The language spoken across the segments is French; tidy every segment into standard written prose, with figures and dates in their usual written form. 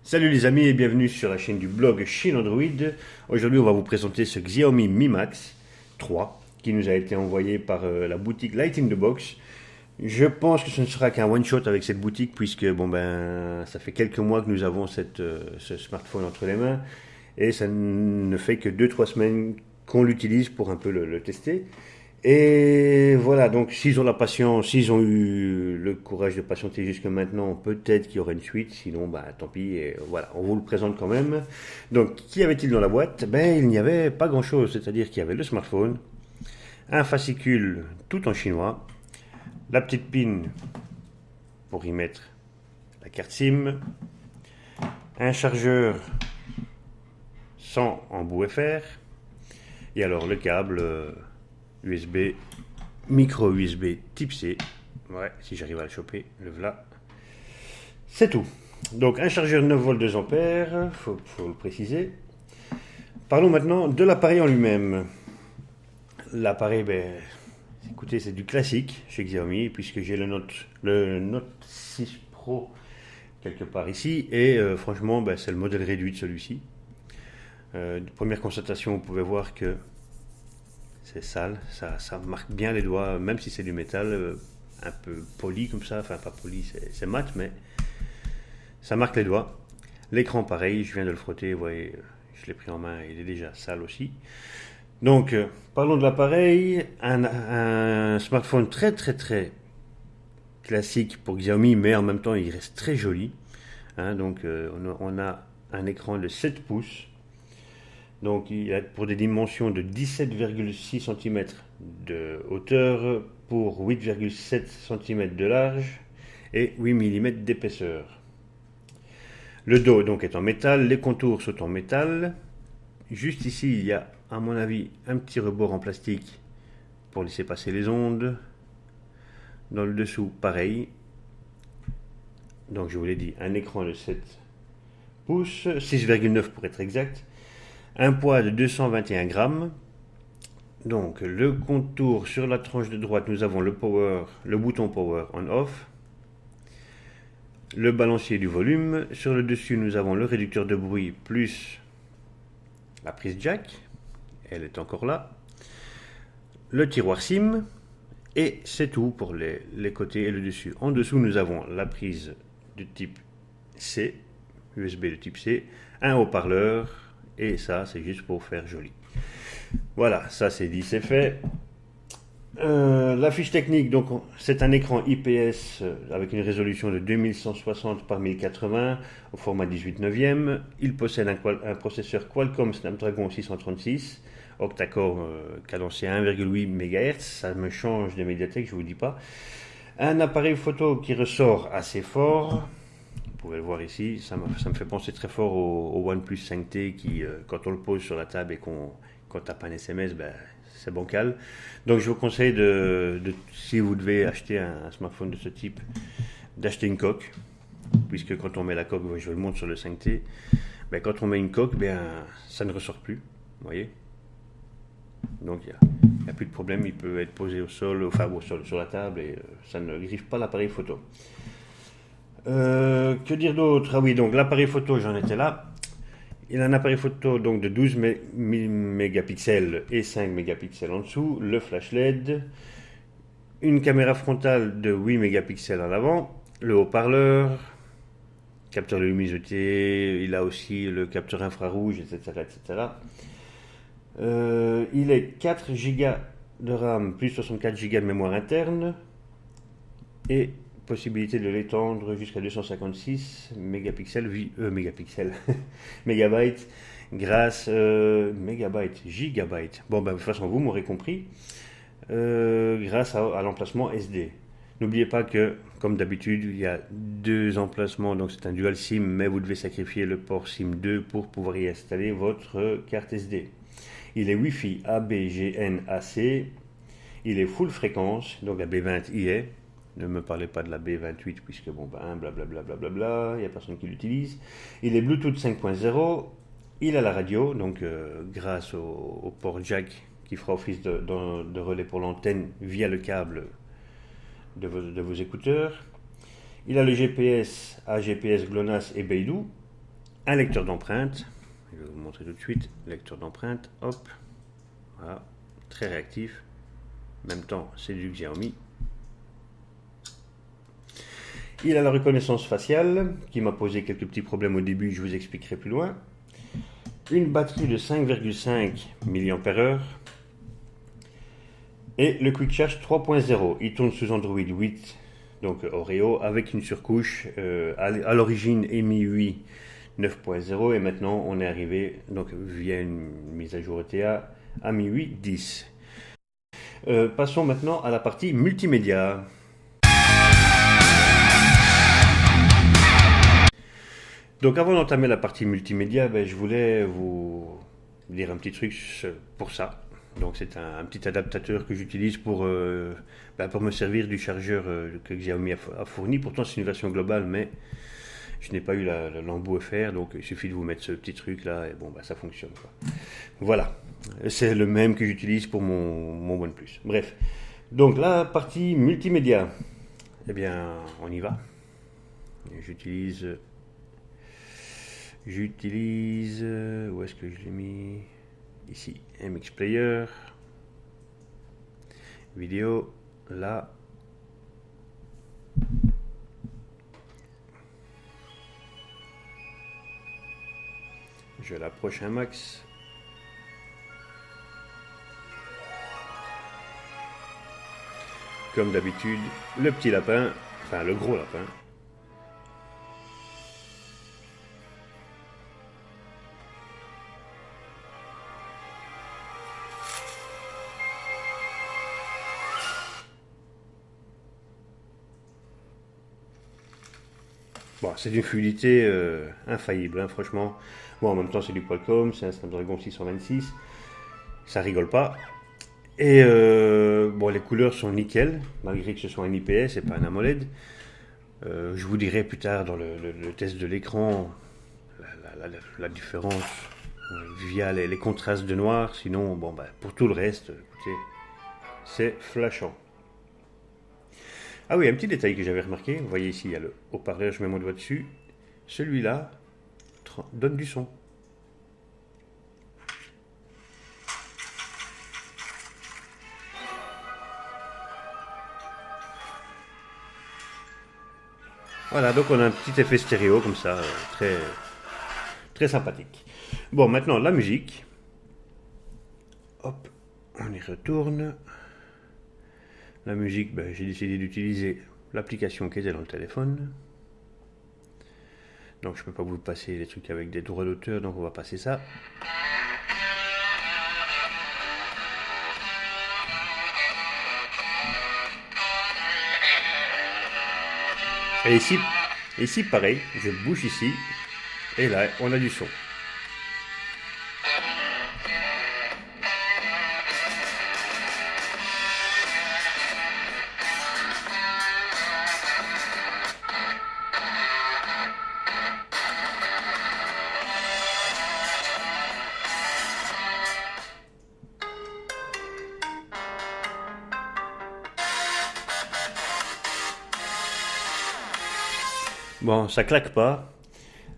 Salut les amis et bienvenue sur la chaîne du blog Chine Android. Aujourd'hui on va vous présenter ce Xiaomi Mi Max 3 qui nous a été envoyé par la boutique Light in the Box. Je pense que ce ne sera qu'un one shot avec cette boutique puisque ça fait quelques mois que nous avons ce smartphone entre les mains et ça ne fait que 2-3 semaines qu'on l'utilise pour un peu le tester. Et voilà, donc s'ils ont la patience, s'ils ont eu le courage de patienter jusque maintenant, peut-être qu'il y aurait une suite, sinon tant pis, et voilà, on vous le présente quand même. Donc, qu'y avait-il dans la boîte? Il n'y avait pas grand-chose, c'est-à-dire qu'il y avait le smartphone, un fascicule tout en chinois, la petite pin pour y mettre la carte SIM, un chargeur sans embout FR, et alors le câble USB, micro USB type C. Ouais, si j'arrive à le choper, le voilà. C'est tout. Donc un chargeur 9 volts 2 ampères, faut le préciser. Parlons maintenant de l'appareil en lui-même. L'appareil, écoutez, c'est du classique chez Xiaomi, puisque j'ai le Note 6 Pro quelque part ici, et franchement, c'est le modèle réduit de celui-ci. Première constatation, vous pouvez voir que c'est sale, ça marque bien les doigts, même si c'est du métal, un peu poli comme ça, enfin pas poli, c'est mat, mais ça marque les doigts. L'écran pareil, je viens de le frotter, vous voyez, je l'ai pris en main, il est déjà sale aussi. Donc, parlons de l'appareil, un smartphone très très très classique pour Xiaomi, mais en même temps il reste très joli. Donc on a un écran de 7 pouces. Donc il a pour des dimensions de 17,6 cm de hauteur pour 8,7 cm de large et 8 mm d'épaisseur. Le dos donc est en métal, les contours sont en métal. Juste ici il y a à mon avis un petit rebord en plastique pour laisser passer les ondes. Dans le dessous pareil. Donc je vous l'ai dit, un écran de 7 pouces, 6,9 pour être exact. Un poids de 221 grammes. Donc le contour sur la tranche de droite, nous avons le bouton power on-off, le balancier du volume. Sur le dessus, nous avons le réducteur de bruit plus la prise jack. Elle est encore là. Le tiroir SIM. Et c'est tout pour les côtés et le dessus. En dessous, nous avons la prise de type C, USB de type C, un haut-parleur. Et ça, c'est juste pour faire joli. Voilà, ça c'est dit, c'est fait. La fiche technique, donc c'est un écran IPS avec une résolution de 2160 par 1080 au format 18 neuvième. Il possède un processeur Qualcomm Snapdragon 636, octa-core cadencé à 1,8 MHz. Ça me change des médiathèques, je vous dis pas. Un appareil photo qui ressort assez fort. Vous pouvez le voir ici, ça me fait penser très fort au OnePlus 5T qui, quand on le pose sur la table et qu'on tape un SMS, c'est bancal. Donc je vous conseille si vous devez acheter un smartphone de ce type, d'acheter une coque, puisque quand on met la coque, je le montre sur le 5T, quand on met une coque, ça ne ressort plus, vous voyez. Donc il n'y a plus de problème, il peut être posé au sol, sur la table et ça ne griffe pas l'appareil photo. Que dire d'autre? Ah oui, donc l'appareil photo, j'en étais là. Il a un appareil photo donc de 12 mégapixels et 5 mégapixels en dessous, le flash LED, une caméra frontale de 8 mégapixels en avant, le haut-parleur, capteur de luminosité, il a aussi le capteur infrarouge, etc. etc. Il est 4 Go de RAM plus 64 Go de mémoire interne et possibilité de l'étendre jusqu'à 256 mégabytes grâce gigabytes. De toute façon vous m'aurez compris, grâce à l'emplacement SD. N'oubliez pas que, comme d'habitude, il y a deux emplacements, donc c'est un dual SIM, mais vous devez sacrifier le port SIM 2 pour pouvoir y installer votre carte SD. Il est Wi-Fi AB, GN, AC. Il est full fréquence, donc la B20 y est. Ne me parlez pas de la B28 puisque blablabla, il n'y a personne qui l'utilise. Il est Bluetooth 5.0, il a la radio, donc grâce au port jack qui fera office de relais pour l'antenne via le câble de vos écouteurs. Il a le GPS, AGPS, GLONASS et Beidou. un lecteur d'empreintes. Je vais vous montrer tout de suite. Lecteur d'empreintes, hop. Voilà, très réactif. En même temps, c'est du Xiaomi. Il a la reconnaissance faciale, qui m'a posé quelques petits problèmes au début, je vous expliquerai plus loin. Une batterie de 5,5 mAh. Et le Quick Charge 3.0. Il tourne sous Android 8, donc Oreo, avec une surcouche à l'origine MIUI 9.0. Et maintenant, on est arrivé, donc via une mise à jour ETA, à MIUI 10. Passons maintenant à la partie multimédia. Donc avant d'entamer la partie multimédia, je voulais vous dire un petit truc pour ça. Donc c'est un petit adaptateur que j'utilise pour me servir du chargeur que Xiaomi a fourni. Pourtant c'est une version globale, mais je n'ai pas eu l'embout FR, donc il suffit de vous mettre ce petit truc là et bon ça fonctionne quoi. Voilà, c'est le même que j'utilise pour mon OnePlus. Bref, donc la partie multimédia, eh bien on y va. J'utilise, où est-ce que je l'ai mis? Ici, MX Player, vidéo, là. Je l'approche un max. Comme d'habitude, le petit lapin, enfin le gros lapin. Bon, c'est d'une fluidité infaillible, hein, franchement. Bon, en même temps, c'est du Qualcomm, c'est un Snapdragon 626. Ça rigole pas. Et bon, les couleurs sont nickel, malgré que ce soit un IPS et pas un AMOLED. Je vous dirai plus tard dans le test de l'écran la différence via les contrastes de noir. Sinon, bon, pour tout le reste, écoutez, c'est flashant. Ah oui, un petit détail que j'avais remarqué, vous voyez ici, il y a le haut-parleur, je mets mon doigt dessus. Celui-là donne du son. Voilà, donc on a un petit effet stéréo comme ça, très, très sympathique. Bon, maintenant la musique. Hop, on y retourne. La musique, j'ai décidé d'utiliser l'application qui était dans le téléphone. Donc je ne peux pas vous passer les trucs avec des droits d'auteur, donc on va passer ça. Et ici pareil, je bouge ici, et là on a du son. Bon, ça claque pas.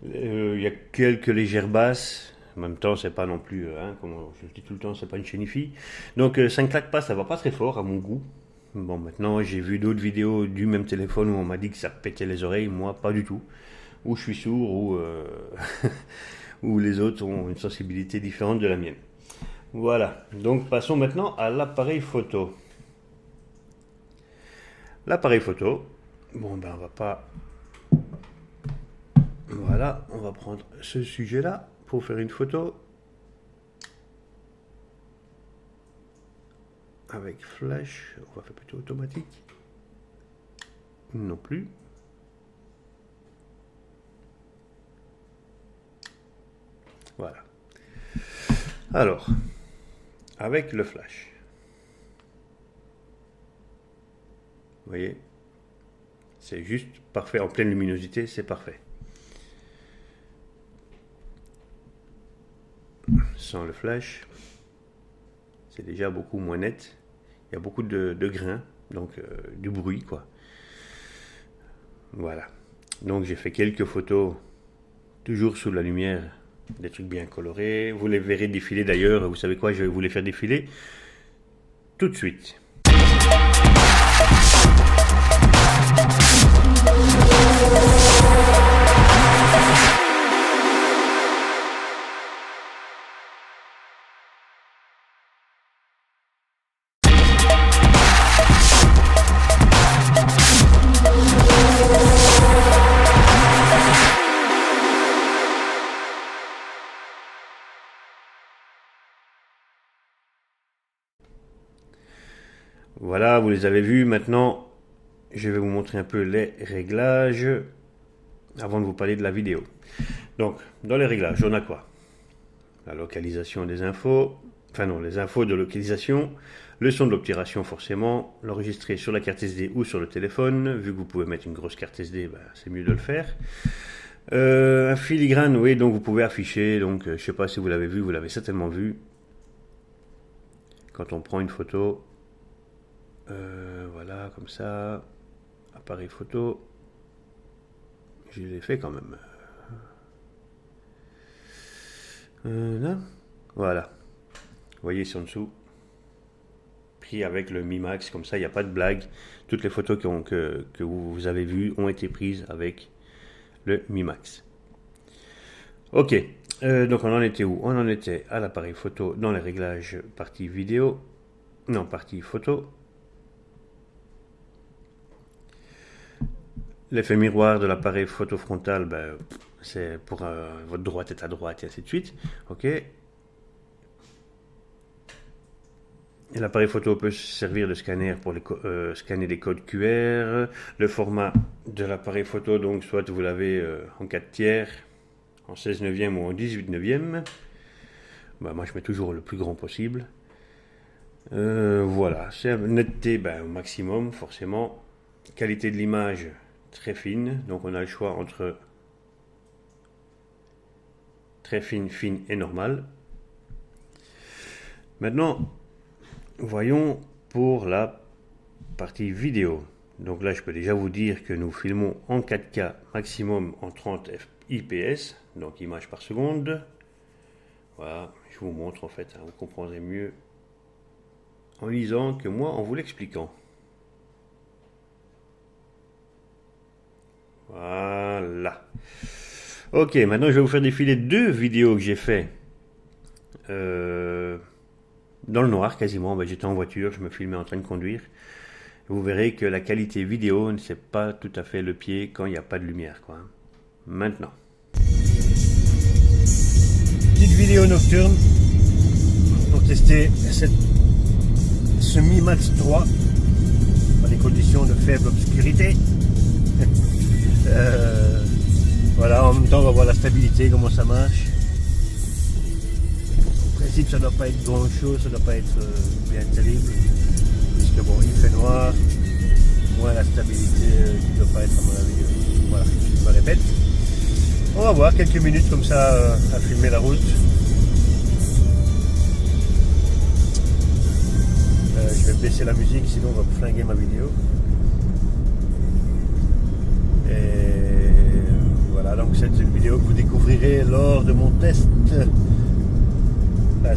Il y a quelques légères basses. En même temps, c'est pas non plus, comme je le dis tout le temps, c'est pas une chenille. Donc ça ne claque pas, ça va pas très fort à mon goût. Bon, maintenant j'ai vu d'autres vidéos du même téléphone où on m'a dit que ça pétait les oreilles. Moi, pas du tout. Ou je suis sourd, ou, ou les autres ont une sensibilité différente de la mienne. Voilà. Donc passons maintenant à l'appareil photo. L'appareil photo. Bon, on va pas. Voilà, on va prendre ce sujet-là pour faire une photo. Avec flash, on va faire plutôt automatique. Non plus. Voilà. Alors, avec le flash. Vous voyez, c'est juste parfait, en pleine luminosité, c'est parfait. Sans le flash, c'est déjà beaucoup moins net. Il y a beaucoup de grains, donc du bruit quoi. Voilà. Donc j'ai fait quelques photos toujours sous la lumière, des trucs bien colorés. Vous les verrez défiler d'ailleurs. Vous savez quoi, je vais vous les faire défiler tout de suite. Voilà, vous les avez vus. Maintenant, je vais vous montrer un peu les réglages avant de vous parler de la vidéo. Donc, dans les réglages, on a quoi? La localisation des infos, enfin non, les infos de localisation, le son de l'obturation forcément, l'enregistrer sur la carte SD ou sur le téléphone. Vu que vous pouvez mettre une grosse carte SD, c'est mieux de le faire. Un filigrane, oui, donc vous pouvez afficher. Donc, je ne sais pas si vous l'avez vu, vous l'avez certainement vu. Quand on prend une photo, voilà, comme ça, appareil photo, je l'ai fait quand même. Là, voilà, vous voyez ici en dessous, pris avec le Mi Max, comme ça il n'y a pas de blague. Toutes les photos que vous avez vues ont été prises avec le Mi Max. Ok, donc on en était où? On en était à l'appareil photo dans les réglages partie vidéo, non, partie photo. L'effet miroir de l'appareil photo frontal, c'est pour votre droite est à droite et ainsi de suite. Ok. Et l'appareil photo peut servir de scanner pour scanner des codes QR. Le format de l'appareil photo, donc soit vous l'avez en 4 tiers, en 16 neuvième ou en 18 neuvième. Moi je mets toujours le plus grand possible. Voilà, c'est netteté au maximum forcément. Qualité de l'image très fine, donc on a le choix entre très fine, fine et normale. Maintenant, voyons pour la partie vidéo. Donc là, je peux déjà vous dire que nous filmons en 4K maximum en 30 IPS, donc images par seconde. Voilà, je vous montre en fait, vous comprendrez mieux en lisant que moi en vous l'expliquant. Voilà. Ok, maintenant je vais vous faire défiler 2 vidéos que j'ai fait dans le noir quasiment. J'étais en voiture, je me filmais en train de conduire. Vous verrez que la qualité vidéo ne sait pas tout à fait le pied quand il n'y a pas de lumière, quoi. Maintenant. Petite vidéo nocturne pour tester ce Mi Max 3 dans des conditions de faible obscurité. Voilà, en même temps on va voir la stabilité, comment ça marche. En principe ça doit pas être grand chose, ça doit pas être bien terrible, puisque bon il fait noir, moins la stabilité qui doit pas être à mon avis, voilà, je me répète. On va voir quelques minutes comme ça à filmer la route. Je vais baisser la musique, sinon on va flinguer ma vidéo. Et voilà, donc c'est une vidéo que vous découvrirez lors de mon test.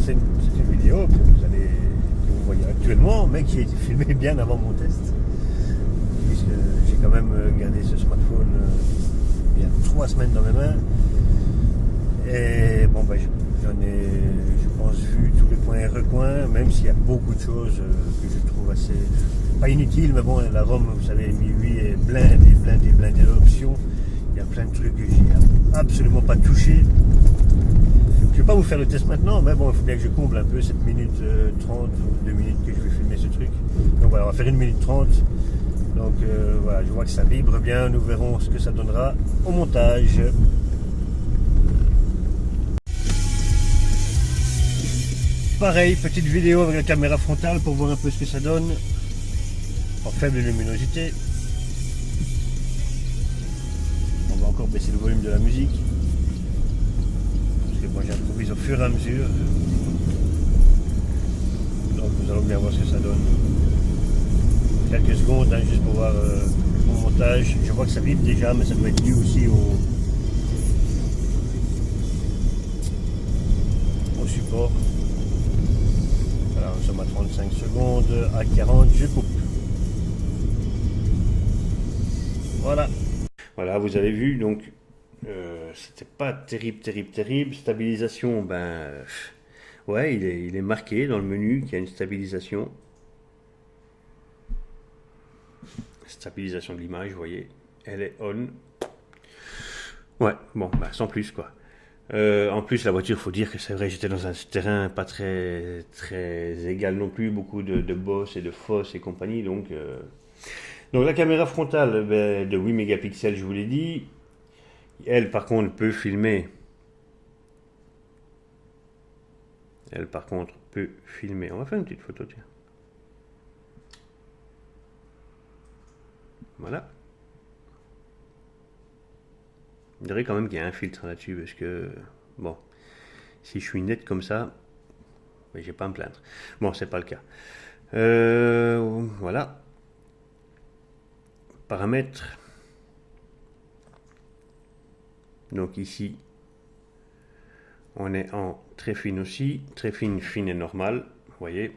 C'est une vidéo que vous voyez actuellement, mais qui a été filmée bien avant mon test. Puisque j'ai quand même gardé ce smartphone il y a 3 semaines dans mes mains. Et bon, j'en ai, je pense, vu tous les coins et recoins, même s'il y a beaucoup de choses que je trouve assez, pas inutiles, mais bon, la ROM, vous savez, MI8 est blindée d'options. Il y a plein de trucs que j'ai absolument pas touché. Je ne vais pas vous faire le test maintenant, mais bon, il faut bien que je comble un peu cette minute 30 ou 2 minutes que je vais filmer ce truc. Donc voilà, on va faire 1 minute 30. Donc voilà, je vois que ça vibre bien, nous verrons ce que ça donnera au montage. Pareil, petite vidéo avec la caméra frontale pour voir un peu ce que ça donne en faible luminosité. On va encore baisser le volume de la musique parce que moi j'improvise au fur et à mesure. Donc nous allons bien voir ce que ça donne. Quelques secondes juste pour voir mon montage. Je vois que ça vibre déjà, mais ça doit être dû aussi fort. Voilà, nous sommes à 35 secondes, à 40, je coupe. Voilà. Voilà, vous avez vu, donc c'était pas terrible. Stabilisation, ben ouais, il est marqué dans le menu qu'il y a une stabilisation. Stabilisation de l'image, vous voyez, elle est on. Ouais, bon, bah, sans plus quoi. En plus, la voiture, faut dire que c'est vrai, j'étais dans un terrain pas très égal non plus, beaucoup de bosses et de fosses et compagnie. Donc la caméra frontale ben, de 8 mégapixels, je vous l'ai dit. Elle, par contre, peut filmer. Elle, par contre, peut filmer. On va faire une petite photo, tiens. Voilà. Je dirais quand même qu'il y a un filtre là-dessus parce que, bon, si je suis net comme ça, mais j'ai pas à me plaindre. Bon, c'est pas le cas. Voilà. Paramètres. Donc ici, on est en très fine aussi, très fine, fine et normale. Vous voyez,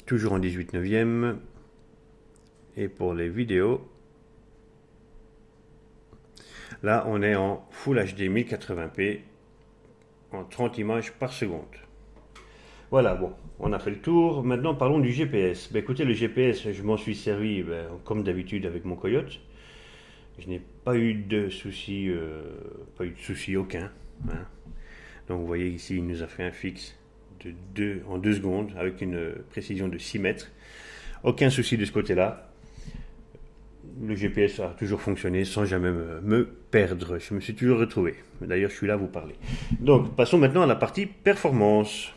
toujours en 18 neuvième. Et pour les vidéos, là, on est en Full HD 1080p en 30 images par seconde. Voilà, bon, on a fait le tour. Maintenant, parlons du GPS. Ben, écoutez, le GPS, je m'en suis servi comme d'habitude avec mon Coyote. Je n'ai pas eu de soucis, aucun. Hein. Donc vous voyez ici, il nous a fait un fixe en 2 secondes avec une précision de 6 mètres. Aucun souci de ce côté-là. Le GPS a toujours fonctionné sans jamais me perdre. Je me suis toujours retrouvé. D'ailleurs, je suis là à vous parler. Donc, passons maintenant à la partie performance.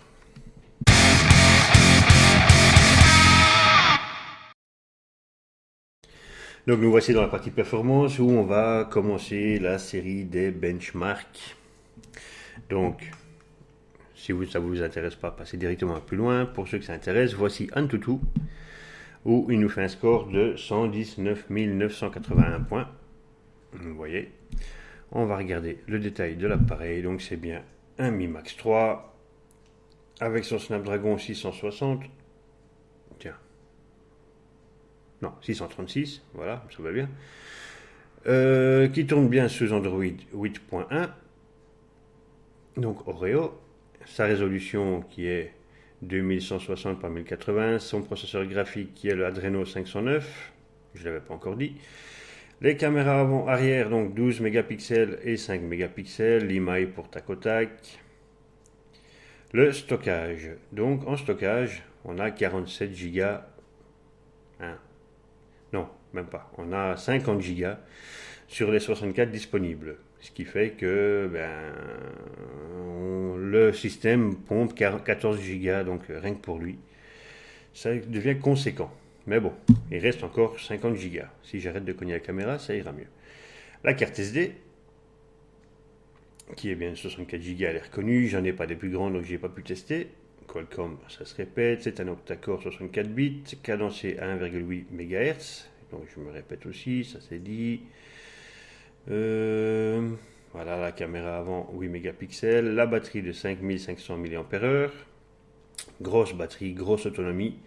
Donc, nous voici dans la partie performance où on va commencer la série des benchmarks. Donc, si ça ne vous intéresse pas, passez directement plus loin. Pour ceux que ça intéresse, voici Antutu, où il nous fait un score de 119 981 points. Vous voyez. On va regarder le détail de l'appareil. Donc c'est bien un Mi Max 3 avec son Snapdragon 660. Tiens. Non, 636. Voilà, ça va bien. Qui tourne bien sous Android 8.1. Donc Oreo. Sa résolution qui est 2160 par 1080. Son processeur graphique qui est le Adreno 509. Je ne l'avais pas encore dit. Les caméras avant arrière, donc 12 mégapixels et 5 mégapixels, l'email pour tac au tac. Le stockage, donc en stockage, on a 47 gigas. Non, même pas. On a 50 gigas sur les 64 disponibles. Ce qui fait que le système pompe 14 gigas, donc rien que pour lui. Ça devient conséquent. Mais bon, il reste encore 50 gigas. Si j'arrête de cogner la caméra, ça ira mieux. La carte SD, qui est bien 64 gigas, elle est reconnue. J'en ai pas des plus grandes, donc je n'ai pas pu tester. Qualcomm, ça se répète. C'est un octa-core 64 bits, cadencé à 1,8 MHz. Donc je me répète aussi, ça c'est dit. Voilà, la caméra avant 8 mégapixels. La batterie de 5500 mAh. Grosse batterie, grosse autonomie.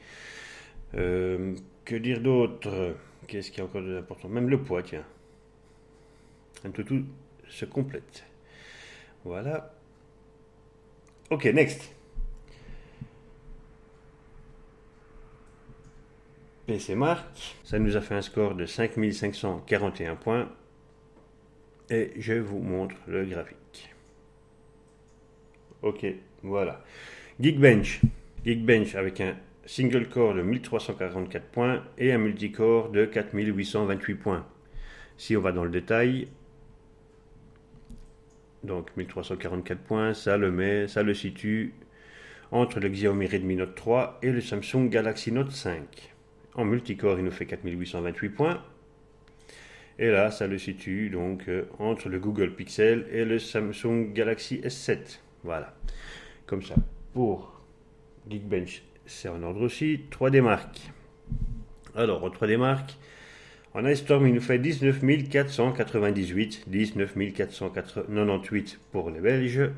Que dire d'autre? Qu'est-ce qu'il y a encore d'important? Même le poids, tiens. Tout se complète. Voilà. Ok, next. PC Mark. Ça nous a fait un score de 5541 points. Et je vous montre le graphique. Ok, voilà. Geekbench. Geekbench avec un single core de 1344 points et un multicore de 4828 points. Si on va dans le détail, donc 1344 points, ça le situe entre le Xiaomi Redmi Note 3 et le Samsung Galaxy Note 5. En multicore, il nous fait 4828 points. Et là, ça le situe donc entre le Google Pixel et le Samsung Galaxy S7. Voilà. Comme ça. Pour Geekbench, c'est en ordre aussi. 3D Mark. Alors, en 3D Mark, en iStorm, il nous fait 19 498. 19 498 pour les Belges.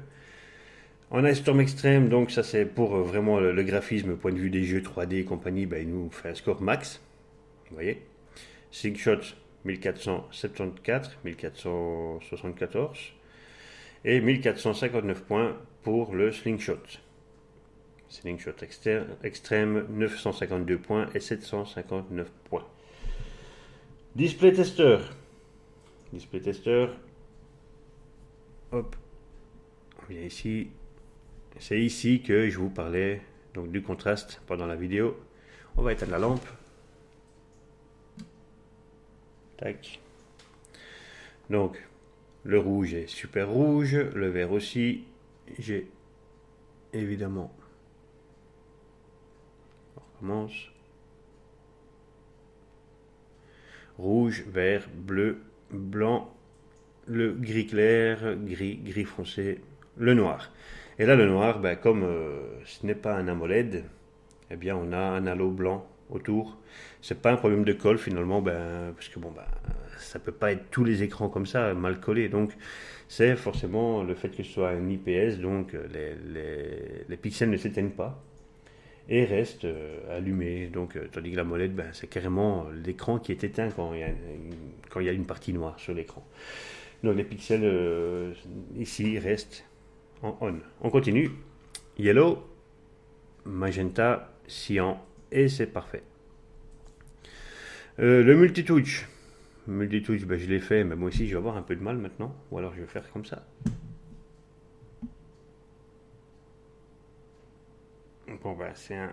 On a Storm Extreme, donc ça c'est pour vraiment le graphisme, point de vue des jeux 3D et compagnie, ben, il nous fait un score max. Vous voyez. Slingshot 1474, 1474 et 1459 points pour le Slingshot. Slingshot extrême 952 points et 759 points. Display Tester. Display Tester. Hop. On vient ici. C'est ici que je vous parlais donc du contraste pendant la vidéo. On va éteindre la lampe. Tac. Donc, le rouge est super rouge, le vert aussi. J'ai évidemment. On recommence. Rouge, vert, bleu, blanc, le gris clair, gris foncé, le noir. Et là, le noir, ben, comme ce n'est pas un AMOLED, eh bien, on a un halo blanc autour. C'est pas un problème de colle finalement, ben, parce que bon, ben, ça peut pas être tous les écrans comme ça, mal collés. Donc, c'est forcément le fait que ce soit un IPS, donc les pixels ne s'éteignent pas et restent allumés. Donc, tandis que l'AMOLED, ben, c'est carrément l'écran qui est éteint quand il y a une partie noire sur l'écran. Donc, les pixels ici restent en on. On continue. Yellow, magenta, cyan, et c'est parfait. Le multitouch. Multitouch, ben, je l'ai fait, mais moi aussi je vais avoir un peu de mal maintenant. Ou alors je vais faire comme ça. Bon ben c'est un...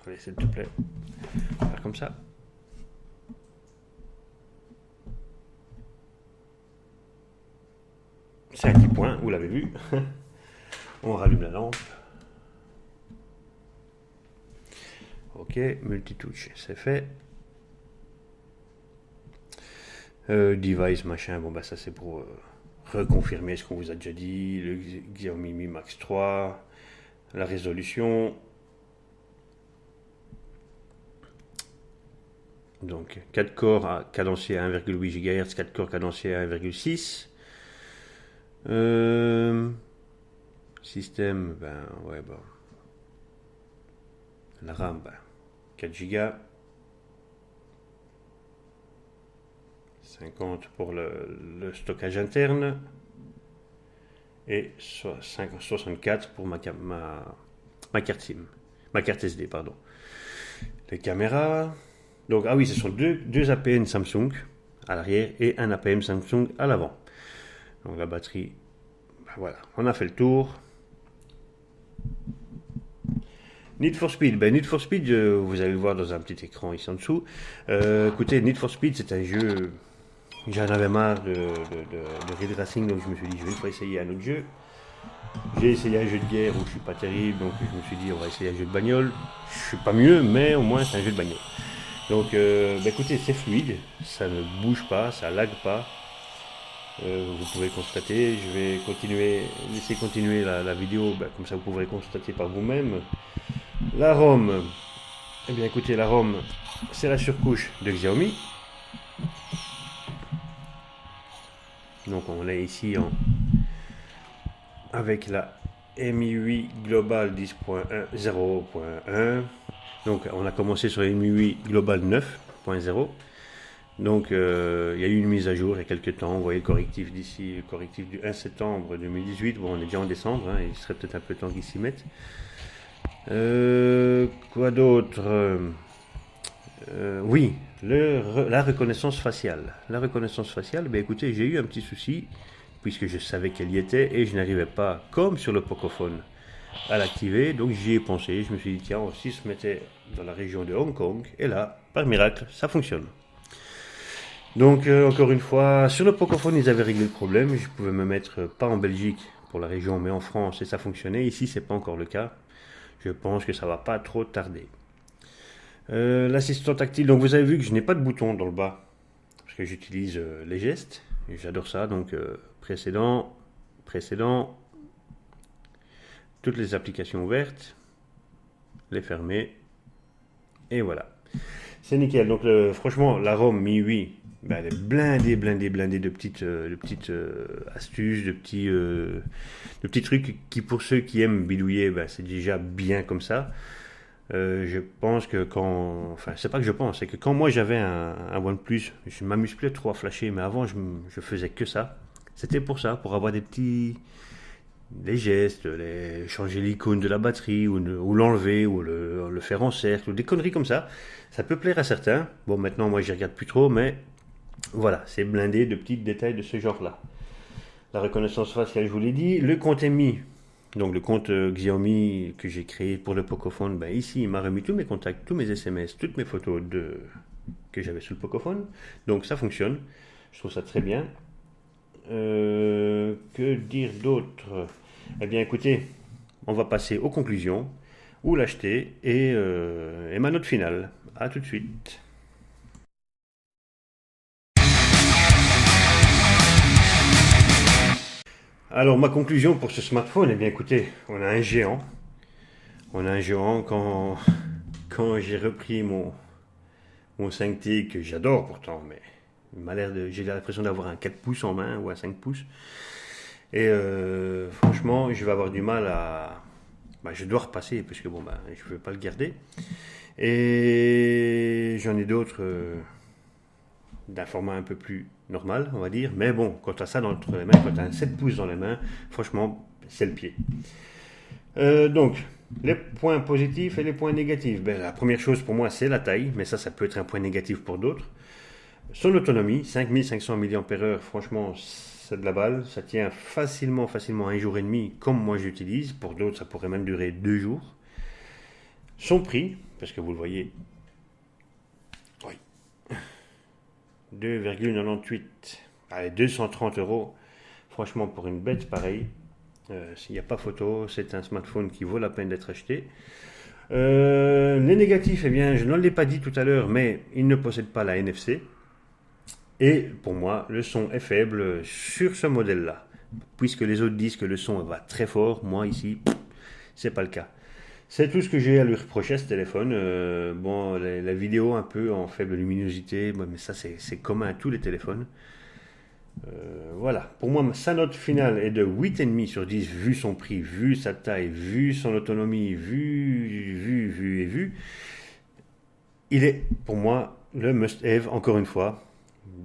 Allez, s'il te plaît. Faire comme ça. C'est un petit point, vous l'avez vu. On rallume la lampe. Ok, multitouch, c'est fait. Device, machin, bon bah ça c'est pour reconfirmer ce qu'on vous a déjà dit. Le Xiaomi Mi Max 3, la résolution. Donc 4 corps cadencés à 1,8 GHz, 4 corps cadencés à 1,6. Système, ben ouais, bon. La RAM, ben, 4 Go. 50 pour le stockage interne. Et 64 pour ma carte SIM. Ma carte SD, pardon. Les caméras. Donc, ah oui, ce sont deux APN Samsung à l'arrière et un APM Samsung à l'avant. Donc la batterie, ben voilà, on a fait le tour. Need for Speed, ben Need for Speed, vous allez le voir dans un petit écran ici en dessous. Écoutez, Need for Speed, c'est un jeu, j'en avais marre de Red Racing, donc je me suis dit, je vais pas essayer un autre jeu. J'ai essayé un jeu de guerre où je suis pas terrible, donc je me suis dit, on va essayer un jeu de bagnole. Je suis pas mieux, mais au moins c'est un jeu de bagnole. Donc, ben écoutez, c'est fluide, ça ne bouge pas, ça lag pas. Vous pouvez constater, je vais laisser continuer la vidéo, ben, comme ça vous pourrez constater par vous-même. La ROM, eh bien écoutez, la ROM, c'est la surcouche de Xiaomi. Donc on est ici avec la MI8 Global 10.0.1. Donc on a commencé sur la MI8 Global 9.0. Donc il y a eu une mise à jour il y a quelques temps. Vous voyez le correctif d'ici, le correctif du 1 septembre 2018. Bon, on est déjà en décembre, hein, il serait peut-être un peu temps qu'ils s'y mettent. Quoi d'autre? Oui, la reconnaissance faciale. La reconnaissance faciale, ben écoutez, j'ai eu un petit souci puisque je savais qu'elle y était et je n'arrivais pas, comme sur le Pocophone, à l'activer. Donc j'y ai pensé, je me suis dit tiens, si se mettait dans la région de Hong Kong, et là, par miracle, ça fonctionne. Donc encore une fois, sur le Pocophone, ils avaient réglé le problème. Je pouvais me mettre pas en Belgique pour la région, mais en France, et ça fonctionnait. Ici, c'est pas encore le cas. Je pense que ça va pas trop tarder. L'assistant tactile, donc vous avez vu que je n'ai pas de bouton dans le bas, parce que j'utilise les gestes, et j'adore ça, donc précédent, toutes les applications ouvertes, les fermer, et voilà. C'est nickel. Donc, franchement, la ROM MIUI, ben, elle est blindée de petites astuces, de petits trucs qui, pour ceux qui aiment bidouiller, ben, c'est déjà bien comme ça. Je pense que enfin, c'est pas que je pense, c'est que quand moi j'avais un OnePlus, je m'amuse plus trop à flasher, mais avant je faisais que ça. C'était pour ça, pour avoir les gestes, changer l'icône de la batterie, ou l'enlever, ou le faire en cercle, ou des conneries comme ça. Ça peut plaire à certains. Bon, maintenant, moi, j'y regarde plus trop, mais voilà, c'est blindé de petits détails de ce genre-là. La reconnaissance faciale, je vous l'ai dit. Le compte MI, donc le compte Xiaomi que j'ai créé pour le Pocophone, ben ici, il m'a remis tous mes contacts, tous mes SMS, toutes mes photos que j'avais sur le Pocophone. Donc ça fonctionne. Je trouve ça très bien. Que dire d'autre? Eh bien, écoutez, on va passer aux conclusions, où l'acheter et ma note finale. A tout de suite. Alors, ma conclusion pour ce smartphone, eh bien, écoutez, on a un géant. On a un géant quand j'ai repris mon 5T, que j'adore pourtant, mais j'ai l'impression d'avoir un 4 pouces en main ou un 5 pouces. Et franchement, je vais avoir du mal à. Bah, je dois repasser parce que bon, bah, je ne veux pas le garder. Et j'en ai d'autres d'un format un peu plus normal, on va dire. Mais bon, quand tu as ça dans les mains, quand tu as un 7 pouces dans les mains, franchement, c'est le pied. Donc, les points positifs et les points négatifs. Ben, la première chose pour moi, c'est la taille, mais ça peut être un point négatif pour d'autres. Son autonomie, 5500 mAh, franchement, c'est de la balle. Ça tient facilement un jour et demi, comme moi j'utilise. Pour d'autres, ça pourrait même durer 2 jours. Son prix, parce que vous le voyez, oui, 2,98, allez, 230 euros. Franchement, pour une bête pareille, s'il n'y a pas photo, c'est un smartphone qui vaut la peine d'être acheté. Les négatifs, eh bien, je ne l'ai pas dit tout à l'heure, mais il ne possède pas la NFC. Et pour moi, le son est faible sur ce modèle-là. Puisque les autres disent que le son va très fort, moi ici, c'est pas le cas. C'est tout ce que j'ai à lui reprocher à ce téléphone. Bon, la vidéo un peu en faible luminosité, mais ça c'est commun à tous les téléphones. Voilà, pour moi sa note finale est de 8,5 sur 10 vu son prix, vu sa taille, vu son autonomie, vu. Il est pour moi le must-have, encore une fois,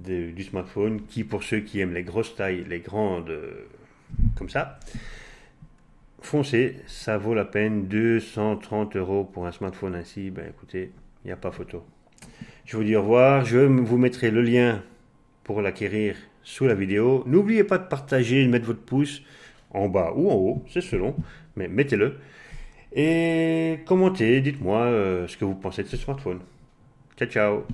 du smartphone, qui pour ceux qui aiment les grosses tailles, les grandes comme ça, foncez, ça vaut la peine. 230 euros pour un smartphone ainsi, ben écoutez, il n'y a pas photo. Je vous dis au revoir, je vous mettrai le lien pour l'acquérir sous la vidéo. N'oubliez pas de partager, de mettre votre pouce en bas ou en haut, c'est selon, mais mettez-le. Et commentez, dites-moi ce que vous pensez de ce smartphone. Ciao, ciao!